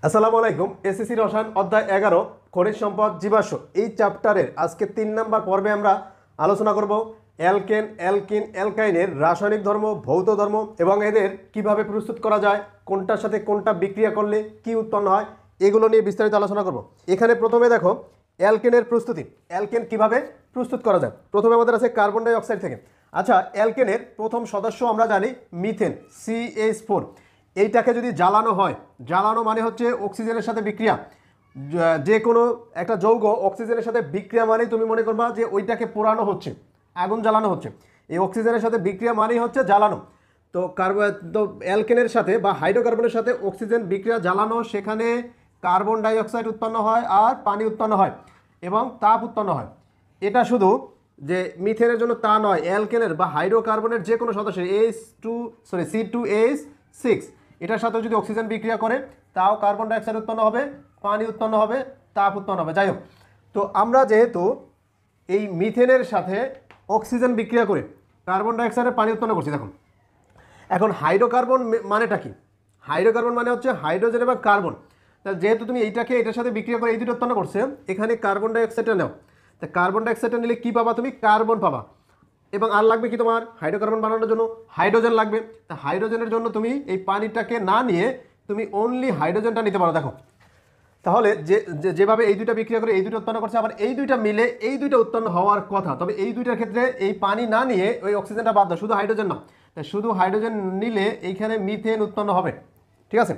আসসালামু আলাইকুম। এসএসসি রসায়ন অধ্যায় 11 খনিজ সম্পদ জীবাশ্ম এই চ্যাপ্টারের আজকে 3 নাম্বার পর্বে আমরা আলোচনা করব অ্যালকেন, অ্যালকিন, অ্যালকাইনের রাসায়নিক ধর্ম, ভৌত ধর্ম এবং এদের কিভাবে প্রস্তুত করা যায়, কোনটার সাথে কোনটা বিক্রিয়া করলে কি উৎপন্ন হয়, এগুলো নিয়ে বিস্তারিত আলোচনা করব। এখানে প্রথমে দেখো অ্যালকেনের প্রস্তুতি, অ্যালকেন কিভাবে প্রস্তুত করা যায়। প্রথমে আমাদের আছে কার্বন ডাই অক্সাইড থেকে। আচ্ছা, অ্যালকেনের প্রথম সদস্য আমরা জানি মিথেন, CH4। এইটাকে যদি জ্বালানো হয়, জ্বালানো মানে হচ্ছে অক্সিজেনের সাথে বিক্রিয়া। যে কোনো একটা যৌগ অক্সিজেনের সাথে বিক্রিয়া মানেই তুমি মনে করবা যে ওইটাকে পোড়ানো হচ্ছে, আগুন জ্বালানো হচ্ছে। এই অক্সিজেনের সাথে বিক্রিয়া মানেই হচ্ছে জ্বালানো। তো অ্যালকেনের সাথে বা হাইড্রোকার্বনের সাথে অক্সিজেন বিক্রিয়া জ্বালানো, সেখানে কার্বন ডাই অক্সাইড উৎপন্ন হয় আর পানি উৎপন্ন হয় এবং তাপ উৎপন্ন হয়। এটা শুধু যে মিথেনের জন্য তা নয়, অ্যালকেনের বা হাইড্রোকার্বনের যে কোনো সদস্য C2H6 এটার সাথে যদি অক্সিজেন বিক্রিয়া করে তাও কার্বন ডাইঅক্সাইড উৎপন্ন হবে, পানি উৎপন্ন হবে, তাপ উৎপন্ন হবে। যাই হোক, তো আমরা যেহেতু এই মিথেনের সাথে অক্সিজেন বিক্রিয়া করে কার্বন ডাইঅক্সাইডের পানি উৎপন্ন করছি, দেখুন এখন হাইড্রোকার্বন মানেটা কি? হাইড্রোকার্বন মানে হচ্ছে হাইড্রোজেন এবং কার্বন। তা যেহেতু তুমি এইটাকে এটার সাথে বিক্রিয়া করে এই দুটো উৎপন্ন করছে, এখানে কার্বন ডাইঅক্সাইডটা নাও। তা কার্বন ডাইঅক্সাইডটা নিলে কী পাবা? তুমি কার্বন পাবা। এবং আর লাগবে কি তোমার? হাইড্রোকার্বন বানানোর জন্য হাইড্রোজেন লাগবে। তা হাইড্রোজেনের জন্য তুমি এই পানিটাকে না নিয়ে তুমি অনলি হাইড্রোজেনটা নিতে পারো। দেখো তাহলে যেভাবে এই দুইটা বিক্রিয়া করে এই দুটো উৎপন্ন করছে, আবার এই দুইটা মিলে এই দুইটা উৎপন্ন হওয়ার কথা। তবে এই দুইটার ক্ষেত্রে এই পানি না নিয়ে ওই অক্সিজেনটা বাদ দাও, শুধু হাইড্রোজেন না। তাই শুধু হাইড্রোজেন নিলে এইখানে মিথেন উৎপন্ন হবে। ঠিক আছে,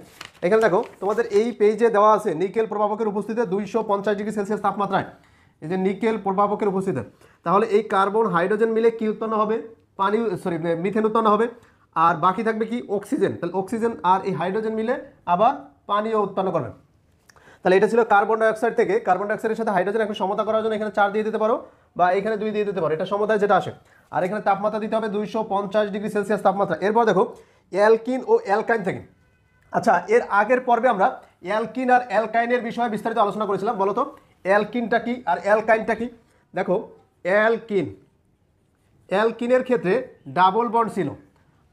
এখানে দেখো তোমাদের এই পেজে দেওয়া আছে নিকেল প্রভাবকের উপস্থিতিতে 250 ডিগ্রি সেলসিয়াস তাপমাত্রায়, এই যে নিকেল প্রভাবকের উপস্থিতিতে, তাহলে এই কার্বন হাইড্রোজেন মিলে কি উৎপন্ন হবে? মিথেন উৎপন্ন হবে। আর বাকি থাকবে কি? অক্সিজেন। তাহলে অক্সিজেন আর এই হাইড্রোজেন মিলে আবার পানিও উৎপন্ন করবে। তাহলে এটা ছিল কার্বন ডাইঅক্সাইড থেকে। কার্বন ডাইঅক্সাইডের সাথে হাইড্রোজেন এখন সমতা করার জন্য এখানে 4 দিয়ে দিতে পারো বা এখানে 2 দিয়ে দিতে পারো, এটা সমতায় যেটা আসে। আর এখানে তাপমাত্রা দিতে হবে 250 ডিগ্রি সেলসিয়াস তাপমাত্রা। এরপর দেখো অ্যালকিন ও অ্যালকাইন থেকে। আচ্ছা, এর আগের পর্বে আমরা অ্যালকিন আর অ্যালকাইনের বিষয়ে বিস্তারিত আলোচনা করেছিলাম। বলো তো অ্যালকিনটা কি আর অ্যালকাইনটা কি? দেখো অ্যালকিনের ক্ষেত্রে ডাবল বন্ড ছিল,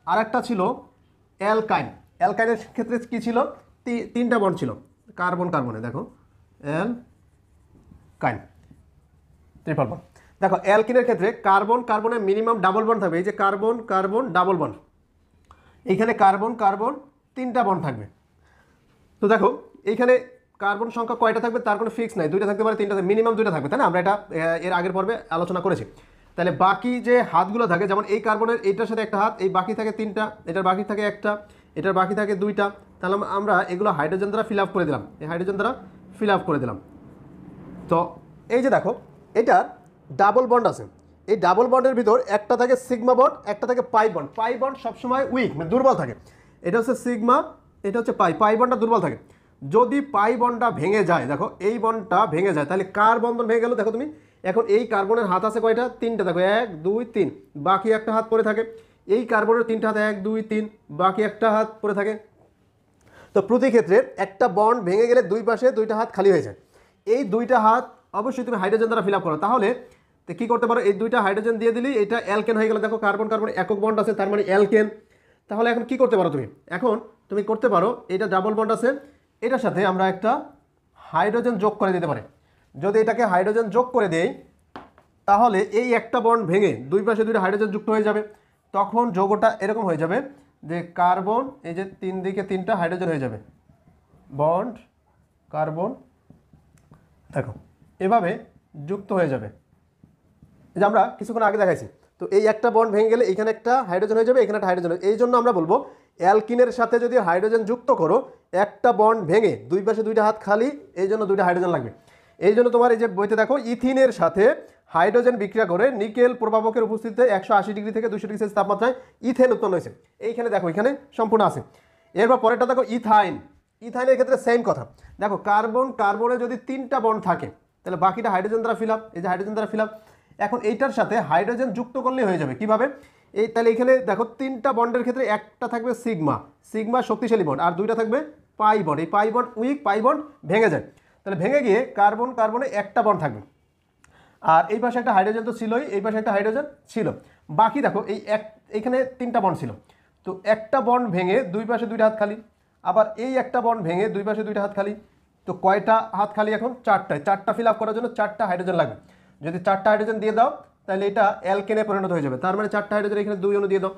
আর একটা ছিল অ্যালকাইন। অ্যালকাইনের ক্ষেত্রে কি ছিল? তিনটা বন্ড ছিল কার্বন কার্বনে। দেখো অ্যালকাইন ট্রিপল বন্ড। দেখো অ্যালকিনের ক্ষেত্রে কার্বন কার্বনের মিনিমাম ডাবল বন্ড থাকবে। এই যে কার্বন কার্বন ডাবল বন্ড, এইখানে কার্বন কার্বন তিনটা বন্ড থাকবে। তো দেখো এইখানে কার্বন সংখ্যা কয়টা থাকবে তার কোনো ফিক্স নাই, দুইটা থাকতে পারে, তিনটা, মিনিমাম দুইটা থাকবে, তাই না? আমরা এটা এর আগের পর্বে আলোচনা করেছি। তাহলে বাকি যে হাতগুলো থাকে, যেমন এই কার্বনের এইটার সাথে একটা হাত, এই বাকি থাকে তিনটা, এটার বাকি থাকে একটা, এটার বাকি থাকে দুইটা। তাহলে আমরা এগুলো হাইড্রোজেন দ্বারা ফিল আপ করে দিলাম, এই হাইড্রোজেন দ্বারা ফিল আপ করে দিলাম। তো এই যে দেখো এটার ডাবল বন্ড আছে, এই ডাবল বন্ডের ভিতর একটা থাকে সিগমা বন্ড, একটা থাকে পাই বন্ড। পাই বন্ড সবসময় উইক, মানে দুর্বল থাকে। এটা হচ্ছে সিগমা, এটা হচ্ছে পাই। পাই বন্ডটা দুর্বল থাকে। যদি পাই বন্ডটা ভেঙে যায়, দেখো এই বন্ডটা ভেঙে যায়, তাহলে কার বন্ধন ভেঙে গেল? দেখো তুমি এখন এই কার্বনের হাত আছে কয়টা? তিনটা। দেখো 1 2 3, বাকি একটা হাত পড়ে থাকে। এই কার্বনের তিনটা হাত, 1 2 3, বাকি একটা হাত পড়ে থাকে। তো প্রতি ক্ষেত্রে একটা বন্ড ভেঙে গেলে দুই পাশে দুইটা হাত খালি হয়ে যায়। এই দুইটা হাত অবশ্যই তুমি হাইড্রোজেন দ্বারা ফিল আপ করো। তাহলে তো কী করতে পারো? এই দুইটা হাইড্রোজেন দিয়ে দিলেই এটা অ্যালকেন হয়ে গেল। দেখো কার্বন কার্বন একক বন্ড আছে, তার মানে অ্যালকেন। তাহলে এখন কি করতে পারো তুমি? এখন তুমি করতে পারো, এটা ডাবল বন্ড আছে, এটার সাথে আমরা একটা হাইড্রোজেন যোগ করে দিতে পারি। যদি এটাকে হাইড্রোজেন যোগ করে দেই, তাহলে এই একটা বন্ড ভেঙে দুই পাশে দুইটা হাইড্রোজেন যুক্ত হয়ে যাবে। তখন যৌগটা এরকম হয়ে যাবে যে কার্বন, এই যে তিন দিকে তিনটা হাইড্রোজেন হয়ে যাবে, বন্ড কার্বন, দেখো এভাবে যুক্ত হয়ে যাবে। এই যে আমরা কিছুক্ষণ আগে দেখাইছি। তো এই একটা বন্ড ভেঙে গেলে এখানে একটা হাইড্রোজেন হয়ে যাবে, এখানে একটা হাইড্রোজেন। এই জন্য আমরা বলবো অ্যালকিনের সাথে যদি হাইড্রোজেন যুক্ত করো, একটা বন্ড ভেঙে দুই পাশে দুইটা হাত খালি, এই জন্য দুইটা হাইড্রোজেন লাগবে। এই জন্য তোমার এই যে বইতে দেখো ইথিনের সাথে হাইড্রোজেন বিক্রিয়া করে নিকেল প্রভাবকের উপস্থিতিতে 180 ডিগ্রি থেকে 200 ডিগ্রি সেলসিয়াস তাপমাত্রায় ইথেন উৎপন্ন হয়েছে। এইখানে দেখো এখানে সম্পূর্ণ আছে। এরপর পরেরটা দেখো ইথাইন। ইথাইনের ক্ষেত্রে সেম কথা। দেখো কার্বন কার্বনে যদি তিনটা বন্ড থাকে, তাহলে বাকিটা হাইড্রোজেন দ্বারা ফিল আপ, এই যে হাইড্রোজেন দ্বারা ফিল আপ। এখন এইটার সাথে হাইড্রোজেন যুক্ত করলেই হয়ে যাবে। কিভাবে? এই তাহলে এখানে দেখো তিনটা বন্ডের ক্ষেত্রে একটা থাকবে সিগমা, সিগমা শক্তিশালী বন্ড, আর দুইটা থাকবে পাই বন্ড। এই pi bond weak, pi bond ভেঙে যায়। তাহলে ভেঙে গিয়ে কার্বন কার্বনে একটা বন্ড থাকবে, আর এই পাশে একটা হাইড্রোজেন তো ছিলই, এই পাশে একটা হাইড্রোজেন ছিল। বাকি দেখো এইখানে তিনটা বন্ড ছিল, তো একটা বন্ড ভেঙে দুই পাশে দুইটা হাত খালি, আবার এই একটা বন্ড ভেঙে দুই পাশে দুইটা হাত খালি, তো কয়টা হাত খালি এখন? চারটায়। চারটা ফিল আপ করার জন্য চারটা হাইড্রোজেন লাগবে। যদি চারটা হাইড্রোজেন দিয়ে দাও তাহলে এটা অ্যালকেনে পরিণত হয়ে যাবে, তার মানে চারটা হাইড্রোজেন এখানে 2 অণু দিয়ে দাও।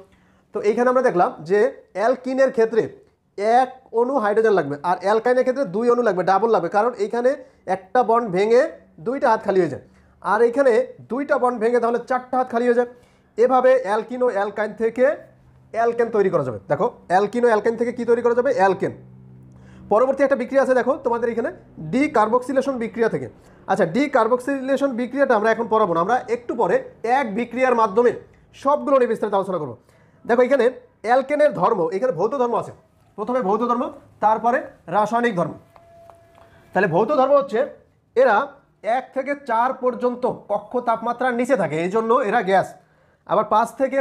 তো এইখানে আমরা দেখলাম যে অ্যালকিনের ক্ষেত্রে 1 অণু হাইড্রোজেন লাগবে, আর অ্যালকাইনের ক্ষেত্রে 2 অণু লাগবে, ডাবল লাগবে, কারণ এইখানে একটা বন্ড ভেঙে দুইটা হাত খালি হয়ে যায়, আর এইখানে দুইটা বন্ড ভেঙে তাহলে চারটা হাত খালি হয়ে যায়। এভাবে অ্যালকিন ও অ্যালকাইন থেকে অ্যালকেন তৈরি করা যাবে। দেখো অ্যালকিন ও অ্যালকাইন থেকে কি তৈরি করা যাবে? অ্যালকেন। পরবর্তী একটা বিক্রিয়া আছে দেখো তোমাদের এখানে, ডি কার্বক্সিলেশন বিক্রিয়া থেকে। আচ্ছা, ডি কার্বক্সিলেশন বিক্রিয়াটা আমরা এখন পড়াবো না, আমরা একটু পরে এক বিক্রিয়ার মাধ্যমে সবগুলো নিয়ে বিস্তারিত আলোচনা করবো। দেখো এখানে অ্যালকেনের ধর্ম, এখানে ভৌত ধর্ম আছে, প্রথমে ভৌত ধর্ম, তারপরে রাসায়নিক ধর্ম। তাহলে ভৌত ধর্ম হচ্ছে এরা 1 থেকে 4 পর্যন্ত কক্ষ তাপমাত্রার নিচে থাকে, এই জন্য এরা গ্যাস। আবার 5 থেকে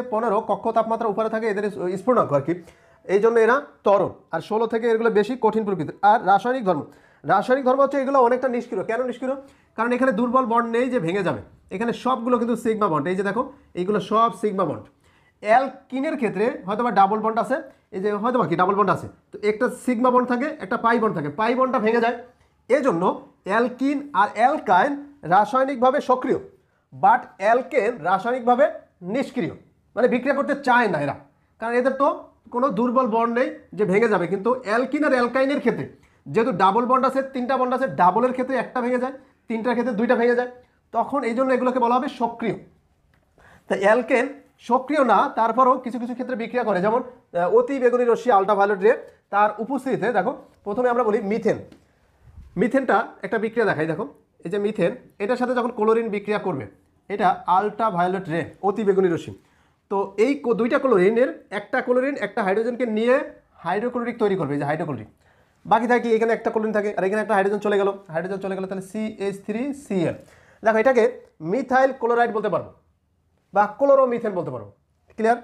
15 কক্ষ তাপমাত্রা উপরে থাকে, এদের স্ফুটনাঙ্ক আর কি, এই জন্য এরা তরল। আর 16 থেকে এগুলো বেশি কঠিন প্রকৃতির। আর রাসায়নিক ধর্ম হচ্ছে এগুলো অনেকটা নিষ্ক্রিয়। কেন নিষ্ক্রিয়? কারণ এখানে দুর্বল বন্ড নেই যে ভেঙে যাবে, এখানে সবগুলো কিন্তু সিগমা বন্ড। এই যে দেখো এইগুলো সব সিগমা বন্ড। অ্যালকিনের ক্ষেত্রে হয়তো বা ডাবল বন্ড আছে, এই যে হয়তো বা কি ডাবল বন্ড আছে, তো একটা সিগমা বন্ড থাকে, একটা পাই বন্ড থাকে, পাই বন্ডটা ভেঙে যায়। এজন্য অ্যালকিন আর অ্যালকাইন রাসায়নিকভাবে সক্রিয়, বাট অ্যালকেন রাসায়নিকভাবে নিষ্ক্রিয়, মানে বিক্রিয়া করতে চায় না এরা, কারণ এদের তো কোনো দুর্বল বন্ড নেই যে ভেঙে যাবে। কিন্তু অ্যালকিন আর অ্যালকাইনের ক্ষেত্রে যেহেতু ডাবল বন্ড আছে, 3টা বন্ড আছে, ডাবলের ক্ষেত্রে একটা ভেঙে যায়, 3টার ক্ষেত্রে 2টা ভেঙে যায়, তখন এই জন্য এগুলোকে বলা হবে সক্রিয়। তা অ্যালকেন সক্রিয় না, তারপরও কিছু কিছু ক্ষেত্রে বিক্রিয়া করে, যেমন অতি বেগুনি রশ্মি আল্ট্রাভায়োলেট রে তার উপস্থিতিতে। দেখো প্রথমে আমরা বলি মিথেনটা একটা বিক্রিয়া দেখাই। দেখো এই যে মিথেন, এটার সাথে যখন ক্লোরিন বিক্রিয়া করবে, এটা আল্ট্রাভায়োলেট রে, অতি বেগুনি রশ্মি। তো এই দুইটা ক্লোরিনের, একটা ক্লোরিন একটা হাইড্রোজেনকে নিয়ে হাইড্রোক্লোরিক তৈরি করবে, এই যে হাইড্রোক্লোরিক। বাকি থাকে এখানে একটা ক্লোরিন থাকে, আর এখানে একটা হাইড্রোজেন চলে গেল, তাহলে CH3Cl। দেখো এটাকে মিথাইল ক্লোরাইড বলতে পারবো বা ক্লোরোমিথেন বলতে পারবো। ক্লিয়ার?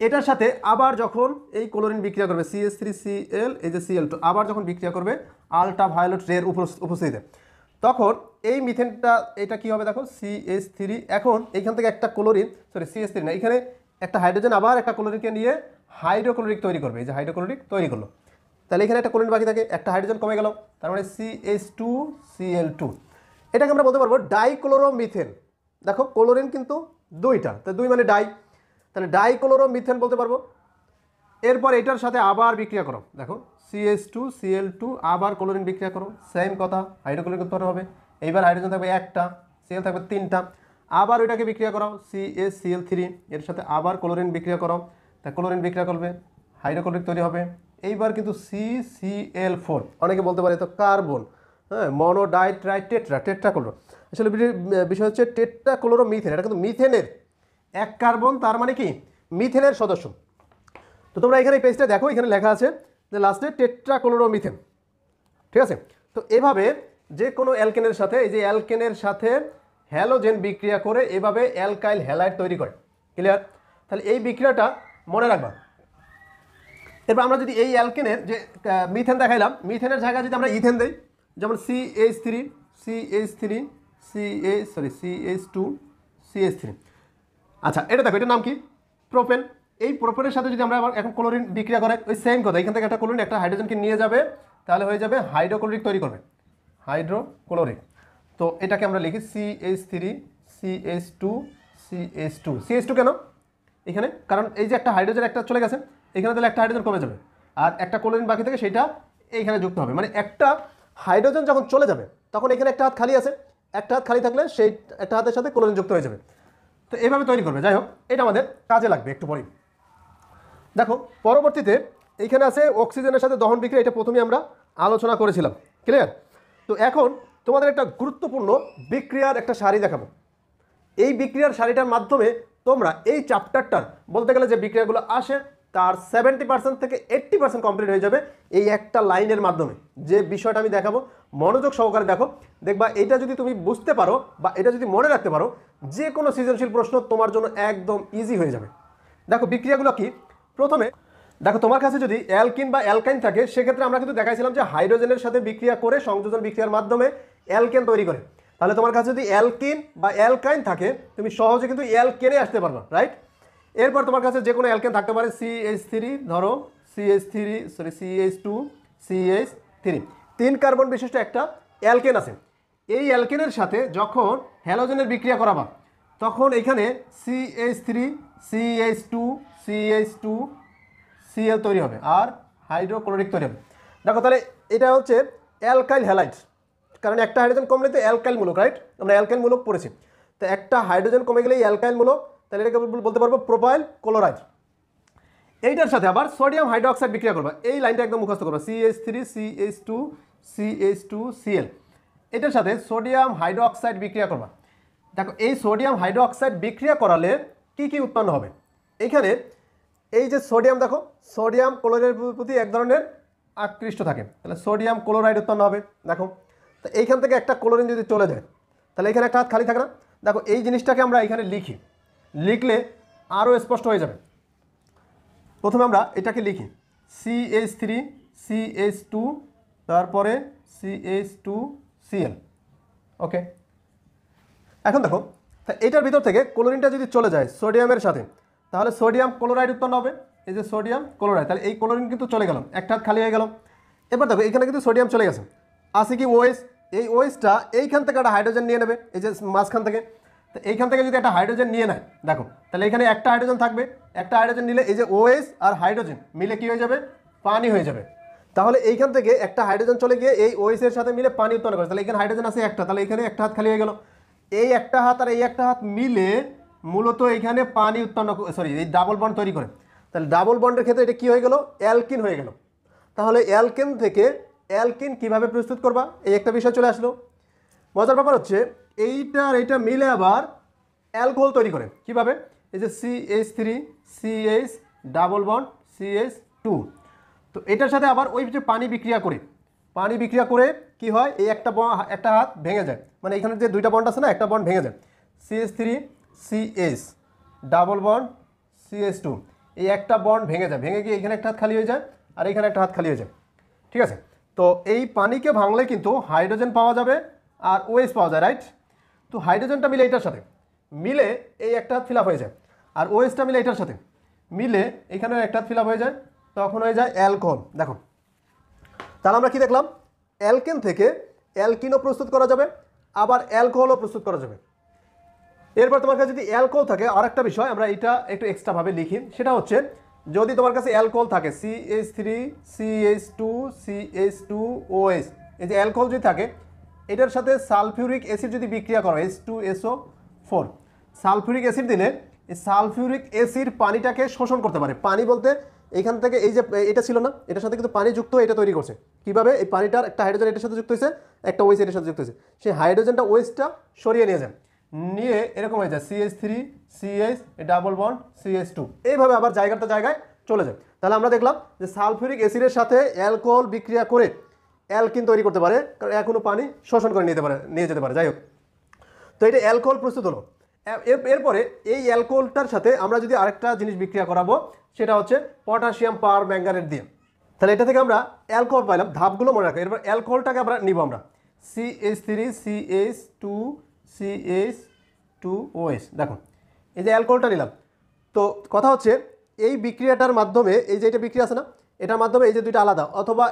এটার সাথে আবার যখন এই ক্লোরিন বিক্রিয়া করবে CH3Cl, এই যে Cl2, আবার যখন বিক্রিয়া করবে আল্ট্রাভায়োলেট রের উপস্থিতিতে, তখন এই মিথেনটা এটা কি হবে? দেখো CH3, এখন এইখান থেকে একটা ক্লোরিন, CH3 না, এখানে একটা হাইড্রোজেন আবার একটা ক্লোরিনকে নিয়ে হাইড্রোক্লোরিক তৈরি করবে, এই যে হাইড্রোক্লোরিক তৈরি করলো। তাহলে এখানে একটা ক্লোরিন বাকি থাকে, একটা হাইড্রোজেন কমে গেল, তার মানে CH2Cl2। এটাকে আমরা বলতে পারবো ডাইক্লোরোমিথেন। দেখো ক্লোরিন কিন্তু 2টা, তো 2 মানে ডাই, তাহলে ডাইক্লোরোমিথেন বলতে পারবো। এরপর এটার সাথে আবার বিক্রিয়া করো, দেখো CH2Cl2, আবার ক্লোরিন বিক্রিয়া করো, সেম কথা, হাইড্রোক্লোরিক উৎপন্ন হবে। এইবার হাইড্রোজেন থাকবে একটা, Cl থাকবে 3টা, আবার ওইটাকে বিক্রিয়া করো CaCl3, এর সাথে আবার ক্লোরিন বিক্রিয়া করো, তা ক্লোরিন বিক্রিয়া করবে, হাইড্রোক্লোরিক তৈরি হবে। এইবার কিন্তু CCl4, অনেকে বলতে পারে তো কার্বন, হ্যাঁ, টেট্রাক্লোরো। আসলে বিষয় হচ্ছে টেট্রাক্লোরোমিথেন, এটা কিন্তু মিথেনের এক কার্বন, তার মানে কি মিথেনের সদস্য। তো তোমরা এখানে এই পেজটা দেখো, এখানে লেখা আছে যে লাস্টে টেট্রাক্লোরোমিথেন, ঠিক আছে? তো এভাবে যে কোনো অ্যালকেনের সাথে, এই যে অ্যালকেনের সাথে হ্যালোজেন বিক্রিয়া করে এভাবে অ্যালকাইল হ্যালাইড তৈরি করে। ক্লিয়ার? তাহলে এই বিক্রিয়াটা মনে রাখবা। এবার আমরা যদি এই অ্যালকেনের যে মিথেন দেখাইলাম, মিথেনের জায়গায় যদি আমরা ইথেন দিই, যেমন CH2, আচ্ছা এটা দেখো, এটার নাম কি? প্রোপেন। এই প্রোপেনের সাথে যদি আমরা আবার এখন ক্লোরিন বিক্রিয়া করে, ওই সেম কথা, এখান থেকে একটা ক্লোরিন একটা হাইড্রোজেনকে নিয়ে যাবে, তাহলে হয়ে যাবে হাইড্রোক্লোরিক তৈরি করবে, হাইড্রোক্লোরিক। তো এটাকে আমরা লিখি CH2 কেন এখানে? কারণ এই যে একটা হাইড্রোজেন একটা চলে গেছে, এখানে তাহলে একটা হাইড্রোজেন কমে যাবে, আর একটা ক্লোরিন বাকি থেকে সেটা এইখানে যুক্ত হবে, মানে একটা হাইড্রোজেন যখন চলে যাবে তখন এখানে একটা হাত খালি আছে, একটা হাত খালি থাকলে সেই একটা হাতের সাথে ক্লোরিন যুক্ত হয়ে যাবে। তো এইভাবে তৈরি করবে। যাই হোক, এটা আমাদের কাজে লাগবে একটু পরেই। দেখো পরবর্তীতে এইখানে আছে অক্সিজেনের সাথে দহন বিক্রিয়া, এটা প্রথমে আমরা আলোচনা করেছিলাম। ক্লিয়ার? তো এখন তোমাদের একটা গুরুত্বপূর্ণ বিক্রিয়ার একটা সারি দেখাবো। এই বিক্রিয়ার সারিটার মাধ্যমে তোমরা এই চ্যাপ্টারটার বলতে গেলে যে বিক্রিয়াগুলো আসে তার 70% থেকে 80% কমপ্লিট হয়ে যাবে এই একটা লাইনের মাধ্যমে। যে বিষয়টা আমি দেখাবো মনোযোগ সহকারে দেখো, দেখবা এটা যদি তুমি বুঝতে পারো বা এটা যদি মনে রাখতে পারো, যে কোনো সৃজনশীল প্রশ্ন তোমার জন্য একদম ইজি হয়ে যাবে। দেখো বিক্রিয়াগুলো কি? প্রথমে দেখো তোমার কাছে যদি অ্যালকিন বা অ্যালকাইন থাকে, সেক্ষেত্রে আমরা কিন্তু দেখাইছিলাম যে হাইড্রোজেনের সাথে বিক্রিয়া করে সংযোজন বিক্রিয়ার মাধ্যমে অ্যালকেন তৈরি করে। তাহলে তোমার কাছে যদি অ্যালকিন বা অ্যালকাইন থাকে, তুমি সহজে কিন্তু অ্যালকেনে আসতে পারবা, রাইট? এরপর তোমার কাছে যে কোনো অ্যালকেন থাকতে পারে, CH3 ধরো, CH3 3 কার্বন বিশিষ্ট একটা অ্যালকেন আছে। এই অ্যালকেনের সাথে যখন হ্যালোজেনের বিক্রিয়া করাবা তখন এখানে CH3 CH2 তৈরি হবে আর হাইড্রোক্লোরিক তৈরি হবে। দেখো তাহলে এটা হচ্ছে অ্যালকাইল হ্যালাইড, কারণ একটা হাইড্রোজেন কমলে তো অ্যালকাইল মূলক, রাইট? আমরা অ্যালকাইল মূলক পড়েছি। তো একটা হাইড্রোজেন কমে গেলে অ্যালকাইল মূলক, তাহলে এটাকে বলতে পারবো প্রোপাইল ক্লোরাইড। এইটার সাথে আবার সোডিয়াম হাইড্রোক্সাইড বিক্রিয়া করবা, এই লাইনটা একদম মুখস্থ করবা, CH3CH2CH2Cl। এটার সাথে সোডিয়াম হাইড্রোক্সাইড বিক্রিয়া করবা। দেখো এই সোডিয়াম হাইড্রোক্সাইড বিক্রিয়া করালে কি কি উৎপন্ন হবে? এখানে এই যে সোডিয়াম, দেখো সোডিয়াম ক্লোরাইডের প্রতি এক ধরনের আকৃষ্ট থাকে, তাহলে সোডিয়াম ক্লোরাইড উৎপন্ন হবে। দেখো তো এইখান থেকে একটা ক্লোরিন যদি চলে যায় তাহলে এখানে একটা হাত খালি থাকে না? দেখো এই জিনিসটাকে আমরা এখানে লিখি, লিখলে আরও স্পষ্ট হয়ে যাবে। প্রথমে আমরা এটাকে লিখি CH3CH2 তারপরে CH2Cl। ওকে, এখন দেখো এটার ভিতর থেকে ক্লোরিনটা যদি চলে যায় সোডিয়ামের সাথে তাহলে সোডিয়াম ক্লোরাইড উৎপন্ন হবে। এই যে সোডিয়াম ক্লোরাইড, তাহলে এই ক্লোরিন কিন্তু চলে গেল, একটা হাত খালি হয়ে গেল। এবার দেখো এখানে কিন্তু সোডিয়াম চলে গেছে, আছে কি OH। এই OH-টা এইখান থেকে একটা হাইড্রোজেন নিয়ে নেবে, এই যে মাঝখান থেকে। তো এইখান থেকে যদি একটা হাইড্রোজেন নিয়ে নেয়, দেখো তাহলে এখানে একটা হাইড্রোজেন থাকবে, একটা হাইড্রোজেন নিলে এই যে OH আর হাইড্রোজেন মিলে কি হয়ে যাবে? পানি হয়ে যাবে। তাহলে এইখান থেকে একটা হাইড্রোজেন চলে গিয়ে এই OH এর সাথে মিলে পানি উৎপন্ন করে, তাহলে এখানে হাইড্রোজেন আছে একটা, তাহলে এখানে একটা হাত খালি হয়ে গেল। এই একটা হাত আর এই একটা হাত মিলে মূলত এখানে পানি উৎপন্ন, সরি এই ডাবল বন্ড তৈরি করে। তাহলে ডাবল বন্ডের ক্ষেত্রে এটা কি হয়ে গেল? অ্যালকিন হয়ে গেল। তাহলে অ্যালকেন থেকে অ্যালকিন কিভাবে প্রস্তুত করবা, এই একটা বিষয় চলে আসলো। মজার ব্যাপার হচ্ছে এইটা আর এইটা মিলে আবার অ্যালকোহল তৈরি করে কিভাবে? এই যে CH3CH ডাবল বন্ড CH2। তো এটার সাথে আবার ওই যে পানি বিক্রিয়া করে কি হয়? এই একটা হাত ভেঙে যায়, মানে এখানে যে দুইটা বন্ড আছে না, একটা বন্ড ভেঙে যায়। CH3CH ডাবল বন্ড CH2, এই একটা বন্ড ভেঙে যায়, ভেঙে গিয়ে এখানে একটা হাত খালি হয়ে যায় আর এখানে একটা হাত খালি হয়ে যায়। ঠিক আছে, তো এই পানিকে ভাঙলে কিন্তু হাইড্রোজেন পাওয়া যাবে আর OH পাওয়া যায়, রাইট? তো হাইড্রোজেনটা মিলে এটার সাথে মিলে এই একটা হাত ফিল আপ হয়ে যায়, আর OH-টা মিলে এটার সাথে মিলে এখানেও একটা হাত ফিল আপ হয়ে যায়, তখন হয়ে যায় অ্যালকোহল। দেখো তাহলে আমরা কি দেখলাম? অ্যালকেন থেকে অ্যালকিনও প্রস্তুত করা যাবে, আবার অ্যালকোহলও প্রস্তুত করা যাবে। এরপর তোমার কাছে যদি অ্যালকোহল থাকে, আর একটা বিষয় আমরা এটা একটু এক্সট্রাভাবে লিখি, সেটা হচ্ছে যদি তোমার কাছে অ্যালকোহল থাকে CH3CH2CH2OH, এই যে অ্যালকোহল যদি থাকে, এটার সাথে সালফিউরিক অ্যাসিড যদি বিক্রিয়া করো H2SO4, সালফিউরিক অ্যাসিড দিলে এই সালফিউরিক অ্যাসিড পানিটাকে শোষণ করতে পারে। পানি বলতে এইখান থেকে এই যে এটা ছিল না, এটার সাথে কিন্তু পানি যুক্ত এটা তৈরি করছে। কিভাবে? এই পানিটার একটা হাইড্রোজেন এটার সাথে যুক্ত হয়েছে, একটা OH এটার সাথে যুক্ত হয়েছে, সেই হাইড্রোজেনটা OH-টা সরিয়ে নিয়ে যায়, নিয়ে এরকম হয়ে যায় CH3CH ডাবল বন্ড CH2, এইভাবে আবার জায়গাটা জায়গায় চলে যায়। তাহলে আমরা দেখলাম যে সালফিউরিক অ্যাসিডের সাথে অ্যালকোহল বিক্রিয়া করে অ্যালকিন তৈরি করতে পারে, কারণ এখনো পানি শোষণ করে নিয়ে যেতে পারে। যাই হোক, তো এটা অ্যালকোহল প্রস্তুত হলো। এরপরে এই অ্যালকোহলটার সাথে আমরা যদি আরেকটা জিনিস বিক্রিয়া করাবো, সেটা হচ্ছে পটাশিয়াম পার ম্যাঙ্গানেট দিয়ে। তাহলে এটা থেকে আমরা অ্যালকোহল পাইলাম, ধাপগুলো মনে রাখো। এরপর অ্যালকোহলটাকে আমরা নিব আমরা CH3CH2CH2OH। দেখো এই যে অ্যালকোহলটা নিলাম, তো কথা হচ্ছে এই বিক্রিয়াটার মাধ্যমে এই যে এটা বিক্রিয়া আছে না, এটার মাধ্যমে এই যে দুইটা আলাদা, অথবা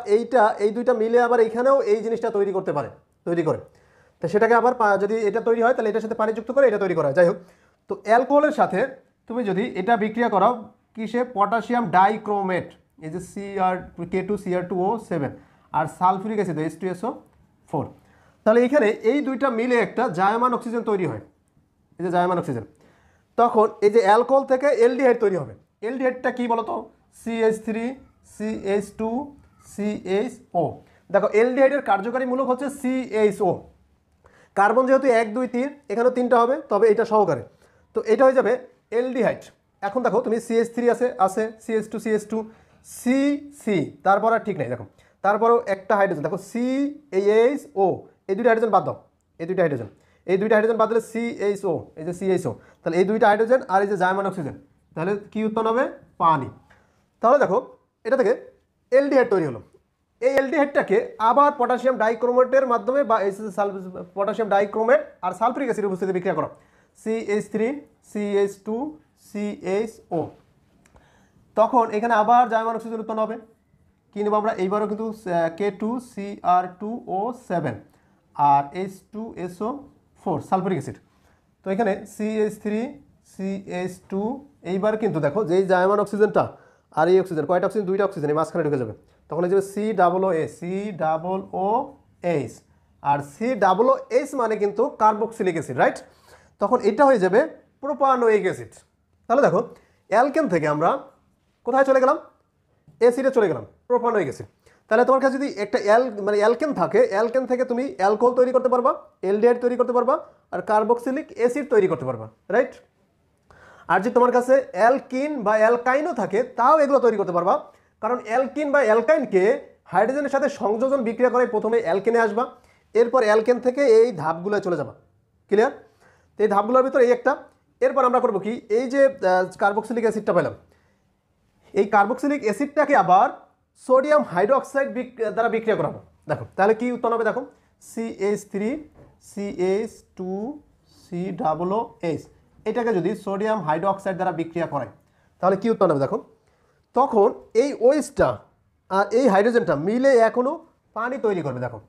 এই দুইটা মিলে আবার এইখানেও এই জিনিসটা তৈরি করে। তো সেটাকে আবার যদি এটা তৈরি হয় তাহলে এটার সাথে পানি যুক্ত করে এটা তৈরি করা হয়। যাই হোক, তো অ্যালকোহলের সাথে তুমি যদি এটা বিক্রিয়া করাও কিসে? পটাশিয়াম ডাইক্রোমেট, এই যে K2Cr2O7 আর সালফিউরিক অ্যাসিড H2SO4, তাহলে এখানে এই দুইটা মিলে একটা জায়মান অক্সিজেন তৈরি হয়, এই যে জায়মান অক্সিজেন। তখন এই যে অ্যালকোহল থেকে এলডিহাইড তৈরি হবে। এলডিহাইডটা কি বলতো? CH3CH2CHO। দেখো এলডিহাইডের কার্যকারী মূলক হচ্ছে CHO। কার্বন যেহেতু 1 2 3, এখানেও 3টা হবে, তবে এটা সহকারে, তো এটা হয়ে যাবে এলডিহাইড। এখন দেখো তুমি CH3 আছে CH2 CH2 C তারপর আর ঠিক নাই। দেখো তারপরও একটা হাইড্রোজেন, দেখো CHO, এই দুইটা হাইড্রোজেন বাদ দাও, এই দুইটা হাইড্রোজেন বাদ দিলে CHO, এই যে CHO, তাহলে এই দুইটা হাইড্রোজেন আর এই যে জায়মান অক্সিজেন, তাহলে কি উৎপন্ন হবে? পানি। তাহলে দেখো এটা থেকে এলডিহাইড তৈরি হলো। এই এলডিহাইডটাকে আবার পটাশিয়াম ডাইক্রোমেটের মাধ্যমে বা পটাশিয়াম ডাইক্রোমেট আর সালফিউরিক অ্যাসিড উপস্থিতি বিক্রিয়া করো CH3CH2CHO। তখন এখানে আবার জায়মান অক্সিজেন উৎপন্ন হবে, কি নেব আমরা এইবারও কিন্তু K2Cr2O7 আর H2SO4 সালফারিক অ্যাসিড। তো এখানে CH3CH2 এইবার কিন্তু দেখো যে এই জায়মান অক্সিজেনটা আর এই অক্সিজেন, কয়টা অক্সিজেন? দুইটা অক্সিজেন এই মাঝখানে ঢুকে যাবে, তখন এই যাবে COOH আর COOH মানে কিন্তু কার্বক্সিলিক অ্যাসিড, রাইট? তখন এটা হয়ে যাবে প্রোপানোয়িক অ্যাসিড। তাহলে দেখো অ্যালকেন থেকে আমরা কোথায় চলে গেলাম? অ্যাসিডে চলে গেলাম, প্রোপানোয়িক অ্যাসিড। তাহলে তোমার কাছে যদি একটা অ্যালকেন থাকে, অ্যালকেন থেকে তুমি অ্যালকোহল তৈরি করতে পারবা, এলডিহাইড তৈরি করতে পারবা, আর কার্বক্সিলিক অ্যাসিড তৈরি করতে পারবা, রাইট? আর যদি তোমার কাছে অ্যালকিন বা অ্যালকাইনও থাকে তাও এগুলো তৈরি করতে পারবা, কারণ অ্যালকিন বা অ্যালকাইনকে হাইড্রোজেনের সাথে সংযোজন বিক্রিয়া করে প্রথমে অ্যালকেনে আসবা, এরপর অ্যালকেন থেকে এই ধাপগুলো চলে যাবা। ক্লিয়ার? তো এই ধাপগুলোর ভিতরে এই একটা, এরপর আমরা করবো কি, এই যে কার্বক্সিলিক অ্যাসিডটা পেলাম, এই কার্বক্সিলিক অ্যাসিডটাকে আবার সোডিয়াম হাইড্রোক্সাইড দ্বারা বিক্রিয়া করাবো। দেখো তাহলে কি উৎপন্ন হবে, দেখো CH3CH2COOH, এটাকে যদি সোডিয়াম হাইড্রোক্সাইড দ্বারা বিক্রিয়া করায় তাহলে কি উৎপন্ন হবে দেখো, তখন এই ওএইচটা আর এই হাইড্রোজেনটা মিলে এখনও পানি তৈরি করবে। দেখো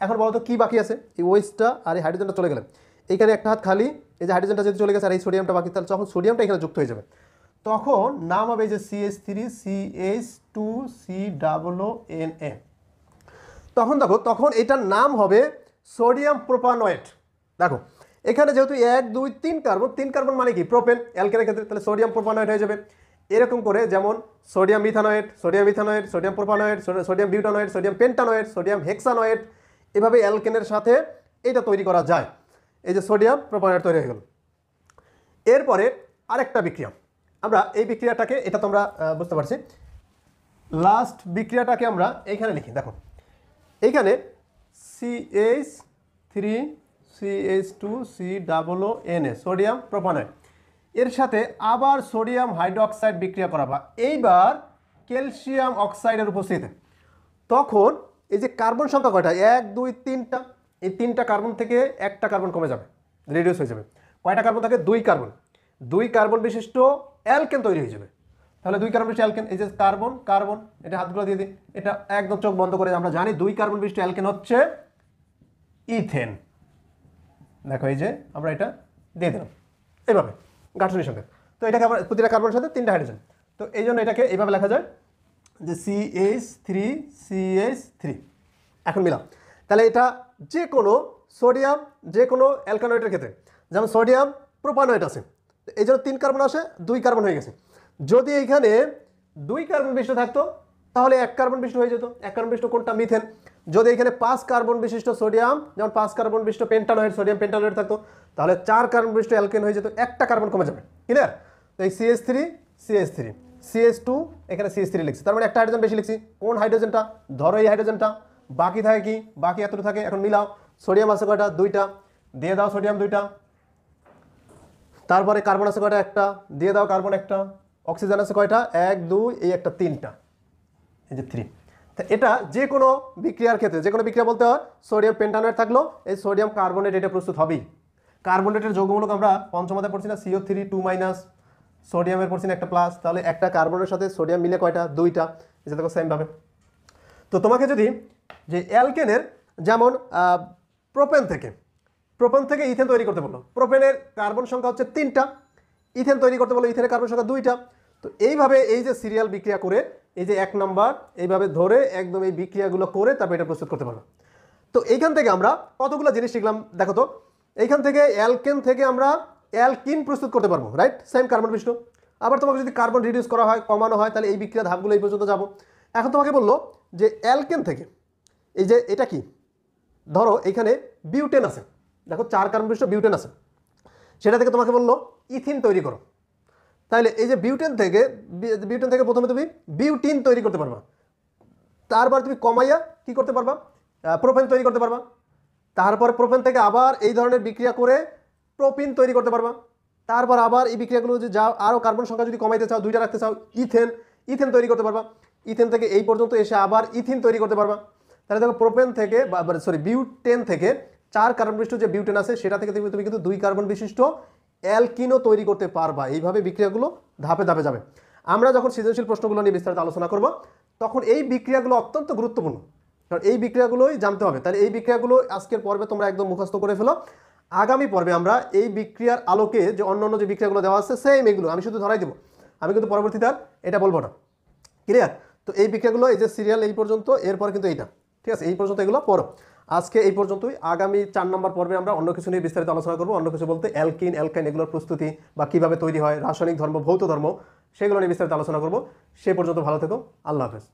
এখন বলো তো কী বাকি আছে? এই ওএইচটা আর এই হাইড্রোজেনটা চলে গেলে এইখানে একটা হাত খালি, এই যে হাইড্রোজেনটা যদি চলে গেছে আর এই সোডিয়ামটা বাকি, তাহলে যখন সোডিয়ামটা এখানে যুক্ত হয়ে যাবে তখন নাম হবে এই যে CH3CH2COONA। তখন দেখো তখন এটার নাম হবে সোডিয়াম প্রোপানয়েট। দেখো এখানে যেহেতু 1 2 3 কার্বন, 3 কার্বন মানে কি প্রোপেন, অ্যালকেনের ক্ষেত্রে তাহলে সোডিয়াম প্রোপানয়েট হয়ে যাবে। এরকম করে যেমন sodium methanoate, sodium ethanoate, sodium propanoate, sodium butanoate, sodium pentanoate, sodium hexanoate, এভাবে অ্যালকেনের সাথে এটা তৈরি করা যায়। এই যে সোডিয়াম প্রোপানয়েট তৈরি হয়ে গেল। এরপরে আরেকটা বিক্রিয়া, আমরা এই বিক্রিয়াটাকে, এটা তোমরা বুঝতে পারছি, লাস্ট বিক্রিয়াটাকে আমরা এইখানে লিখি। দেখো এইখানে CH3CH2COONA সোডিয়াম প্রোপানয়েট, এর সাথে আবার সোডিয়াম হাইড্রোক্সাইড বিক্রিয়া করাবা, এইবার ক্যালসিয়াম অক্সাইডের উপস্থিতিতে। তখন এই যে কার্বন সংখ্যা কয়টা? 1 2 3টা, এই 3টা কার্বন থেকে একটা কার্বন কমে যাবে, রিডিউস হয়ে যাবে। কয়টা কার্বন থাকে? 2 কার্বন। 2 কার্বন বিশিষ্ট অ্যালকেন তৈরি হয়ে যাবে। তাহলে 2 কার্বন বিশিষ্ট অ্যালকেন, এই যে কার্বন কার্বন, এটা হাতগুলো দিয়ে দিই, এটা একদম চোখ বন্ধ করে আমরা জানি 2 কার্বন বিশিষ্ট অ্যালকেন হচ্ছে ইথেন। দেখো এই যে আমরা এটা দিয়ে দিলাম এইভাবে গাঠনিক সঙ্গে। তো এটাকে আমরা প্রতিটা কার্বনের সাথে 3টা হাইড্রোজেন, তো এই জন্য এটাকে এইভাবে লেখা যায় যে CH3CH3। এখন মিলাম, তাহলে এটা যে কোনো সোডিয়াম, যে কোনো অ্যালকানয়েডের ক্ষেত্রে, যেমন সোডিয়াম প্রোপানয়েট আছে, এই জন্য 3 কার্বন আসে, 2 কার্বন হয়ে গেছে। যদি এইখানে 2 কার্বন বিশিষ্ট থাকতো তাহলে 1 কার্বন বিশিষ্ট হয়ে যেত। 1 কার্বন বিশিষ্ট কোনটা? মিথেন। যদি এখানে 5 কার্বন বিশিষ্ট সোডিয়াম, যেমন 5 কার্বন বিশিষ্ট পেন্টানয়েড, সোডিয়াম পেন্টানয়েড থাকতো তাহলে 4 কার্বন বিশিষ্ট অ্যালকেন হয়ে যেত, একটা কার্বন কমে যাবে। ক্লিয়ার? তো এই CH3 CH2, এখানে CH3 লিখছি, তার মানে একটা হাইড্রোজেন বেশি লিখছি। কোন হাইড্রোজেনটা? ধরো এই হাইড্রোজেনটা। বাকি থাকে কি? বাকি এতটুকু থাকে। এখন মিলাও, সোডিয়াম আছে কয়টা? 2টা, দিয়ে দাও সোডিয়াম 2টা। তারপরে কার্বন আছে কয়টা? একটা, দিয়ে দাও কার্বন একটা। অক্সিজেন আছে কয়টা? 1 2, এই একটা 3টা, এই যে 3। তো এটা যে কোনো বিক্রিয়ার ক্ষেত্রে, যে কোনো বিক্রিয়া বলতে হয় সোডিয়াম পেন্টানয়েড থাকলো, এই সোডিয়াম কার্বনেট এটা প্রস্তুত হবেই। কার্বনেটের যৌগমূলক আমরা পঞ্চমতে পড়ছি না, CO3 2- সোডিয়ামের পড়ছি না একটা প্লাস, তাহলে একটা কার্বনের সাথে সোডিয়াম মিলে কয়টা? 2টা। এটা দেখো সেমভাবে। তো তোমাকে যদি যে অ্যালকেনের, যেমন প্রোপেন থেকে ইথেন তৈরি করতে বললো, প্রোপেনের কার্বন সংখ্যা হচ্ছে 3টা, ইথেন তৈরি করতে বললো, ইথেনের কার্বন সংখ্যা 2টা। তো এইভাবে এই যে সিরিয়াল বিক্রিয়া করে, এই যে 1 নাম্বার এইভাবে ধরে একদম এই বিক্রিয়াগুলো করে তারপর এটা প্রস্তুত করতে পারবো। তো এইখান থেকে আমরা কতগুলো জিনিস শিখলাম দেখো তো। এইখান থেকে অ্যালকেন থেকে আমরা অ্যালকিন প্রস্তুত করতে পারবো, রাইট? সেম কার্বন বিশিষ্ট। আবার তোমাকে যদি কার্বন রিডিউস করা হয়, কমানো হয়, তাহলে এই বিক্রিয়া ধাপগুলো এই পর্যন্ত যাবো। এখন তোমাকে বললো যে অ্যালকেন থেকে, এই যে এটা কি, ধরো এখানে বিউটেন আছে, দেখো 4 কার্বন বিশিষ্ট বিউটেন আছে, সেটা থেকে তোমাকে বললো ইথিন তৈরি করো। তাহলে এই যে বিউটেন থেকে প্রথমে তুমি বিউটিন তৈরি করতে পারবা, তারপর তুমি কমাইয়া কি করতে পারবা? প্রোপেন তৈরি করতে পারবা। তারপর প্রোপেন থেকে আবার এই ধরনের বিক্রিয়া করে প্রোপিন তৈরি করতে পারবা। তারপর আবার এই বিক্রিয়াগুলো যদি যাও, আরও কার্বন সংখ্যা যদি কমাইতে চাও, 2টা রাখতে চাও, ইথেন তৈরি করতে পারবা। ইথেন থেকে এই পর্যন্ত এসে আবার ইথিন তৈরি করতে পারবা। তাহলে দেখো প্রোপেন থেকে বিউটেন থেকে 4 কার্বন বিশিষ্ট যে বিউটেন আছে সেটা থেকে তুমি কিন্তু 2 কার্বন বিশিষ্ট অ্যালকিনও তৈরি করতে পারবা। এইভাবে বিক্রিয়াগুলো ধাপে ধাপে যাবে। আমরা যখন সৃজনশীল প্রশ্নগুলো নিয়ে বিস্তারিত আলোচনা করব তখন এই বিক্রিয়াগুলো অত্যন্ত গুরুত্বপূর্ণ, কারণ এই বিক্রিয়াগুলোই জানতে হবে। তাহলে এই বিক্রিয়াগুলো আজকের পর্বে তোমরা একদম মুখস্থ করে ফেলো। আগামী পর্বে আমরা এই বিক্রিয়ার আলোকে যে অন্যান্য যে বিক্রিয়াগুলো দেওয়া আছে সেম এগুলো আমি শুধু ধরাই দেবো, আমি কিন্তু পরবর্তীতে আর এটা বলবো না। ক্লিয়ার? তো এই বিক্রিয়াগুলো এই যে সিরিয়াল এই পর্যন্ত, এরপর কিন্তু এইটা, ঠিক আছে, এই পর্যন্ত এগুলো পড়ো। আজকে এই পর্যন্তই। আগামী 4 নম্বর পর্বে আমরা অন্য কিছু নিয়ে বিস্তারিত আলোচনা করবো। অন্য কিছু বলতে অ্যালকিন, অ্যালকাইন এগুলোর প্রস্তুতি বা কীভাবে তৈরি হয়, রাসায়নিক ধর্ম, ভৌত ধর্ম, সেগুলো নিয়ে বিস্তারিত আলোচনা করবো। সে পর্যন্ত ভালো থেকো। আল্লাহ হাফেজ।